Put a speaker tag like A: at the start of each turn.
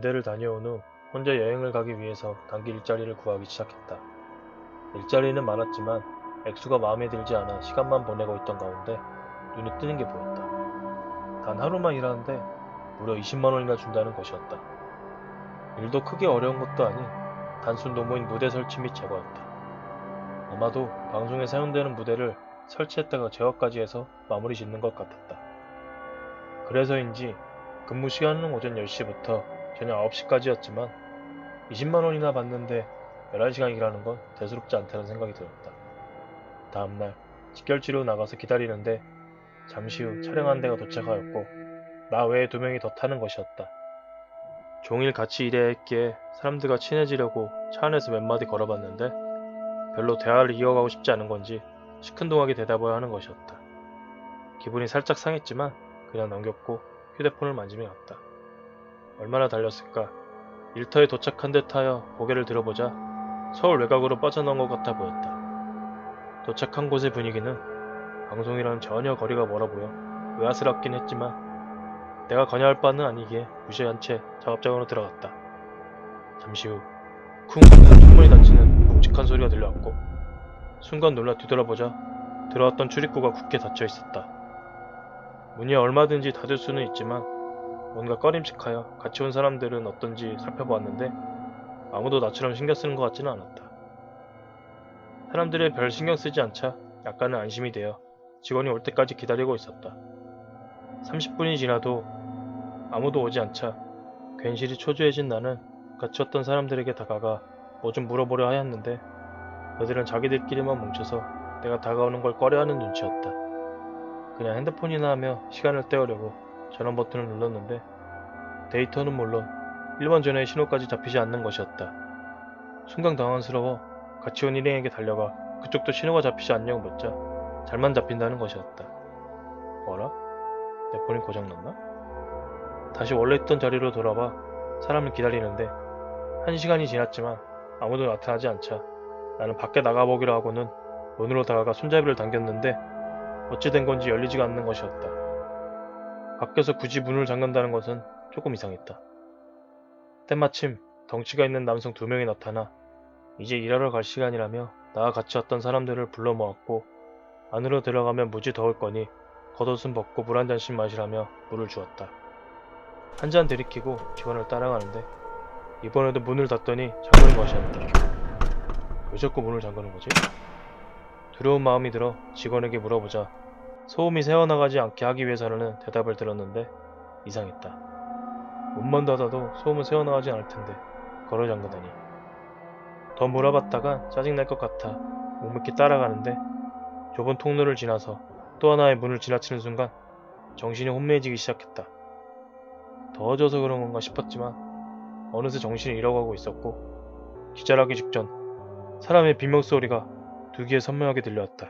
A: 군대를 다녀온 후 혼자 여행을 가기 위해서 단기 일자리를 구하기 시작했다. 일자리는 많았지만 액수가 마음에 들지 않아 시간만 보내고 있던 가운데 눈에 띄는 게 보였다. 단 하루만 일하는데 무려 20만 원이나 준다는 것이었다. 일도 크게 어려운 것도 아닌 단순 노무인 무대 설치 및 제거였다. 아마도 방송에 사용되는 무대를 설치했다가 제거까지 해서 마무리 짓는 것 같았다. 그래서인지 근무 시간은 오전 10시부터 저녁 9시까지였지만 20만 원이나 받는데 11시간 일하는 건 대수롭지 않다는 생각이 들었다. 다음날 직결지로 나가서 기다리는데 잠시 후 촬영한 데가 도착하였고 나 외에 2명이 더 타는 것이었다. 종일 같이 일해야 했기에 사람들과 친해지려고 차 안에서 몇 마디 걸어봤는데 별로 대화를 이어가고 싶지 않은 건지 시큰둥하게 대답해야 하는 것이었다. 기분이 살짝 상했지만 그냥 넘겼고 휴대폰을 만지며 갔다. 얼마나 달렸을까? 일터에 도착한 듯 하여 고개를 들어보자 서울 외곽으로 빠져나온 것 같아 보였다. 도착한 곳의 분위기는 방송이랑 전혀 거리가 멀어 보여 의아스럽긴 했지만 내가 관여할 바는 아니기에 무시한 채 작업장으로 들어갔다. 잠시 후 쿵 하는 창문이 닫히는 묵직한 소리가 들려왔고 순간 놀라 뒤돌아보자 들어왔던 출입구가 굳게 닫혀 있었다. 문이 얼마든지 닫을 수는 있지만 뭔가 꺼림칙하여 같이 온 사람들은 어떤지 살펴보았는데 아무도 나처럼 신경 쓰는 것 같지는 않았다. 사람들이 별 신경 쓰지 않자 약간은 안심이 되어 직원이 올 때까지 기다리고 있었다. 30분이 지나도 아무도 오지 않자 괜시리 초조해진 나는 같이 왔던 사람들에게 다가가 뭐 좀 물어보려 하였는데 그들은 자기들끼리만 뭉쳐서 내가 다가오는 걸 꺼려하는 눈치였다. 그냥 핸드폰이나 하며 시간을 때우려고 전원 버튼을 눌렀는데 데이터는 물론 일반 전화의 신호까지 잡히지 않는 것이었다. 순간 당황스러워 같이 온 일행에게 달려가 그쪽도 신호가 잡히지 않냐고 묻자 잘만 잡힌다는 것이었다. 뭐라? 내 폰이 고장났나? 다시 원래 있던 자리로 돌아와 사람을 기다리는데 1시간이 지났지만 아무도 나타나지 않자 나는 밖에 나가보기로 하고는 문으로 다가가 손잡이를 당겼는데 어찌 된 건지 열리지가 않는 것이었다. 밖에서 굳이 문을 잠근다는 것은 조금 이상했다. 때마침 덩치가 있는 남성 2명이 나타나 이제 일하러 갈 시간이라며 나와 같이 왔던 사람들을 불러 모았고 안으로 들어가면 무지 더울 거니 겉옷은 벗고 물 한 잔씩 마시라며 물을 주었다. 한 잔 들이키고 직원을 따라가는데 이번에도 문을 닫더니 잠그는 것이었다. 왜 자꾸 문을 잠그는 거지? 두려운 마음이 들어 직원에게 물어보자 소음이 새어나가지 않게 하기 위해서라는 대답을 들었는데 이상했다. 문만 닫아도 소음은 새어나가지 않을 텐데 걸어 잠그다니. 더 물어봤다가 짜증날 것 같아 묵묵히 따라가는데 좁은 통로를 지나서 또 하나의 문을 지나치는 순간 정신이 혼미해지기 시작했다. 더워져서 그런 건가 싶었지만 어느새 정신을 잃어가고 있었고 기절하기 직전 사람의 비명소리가 두 귀에 선명하게 들려왔다.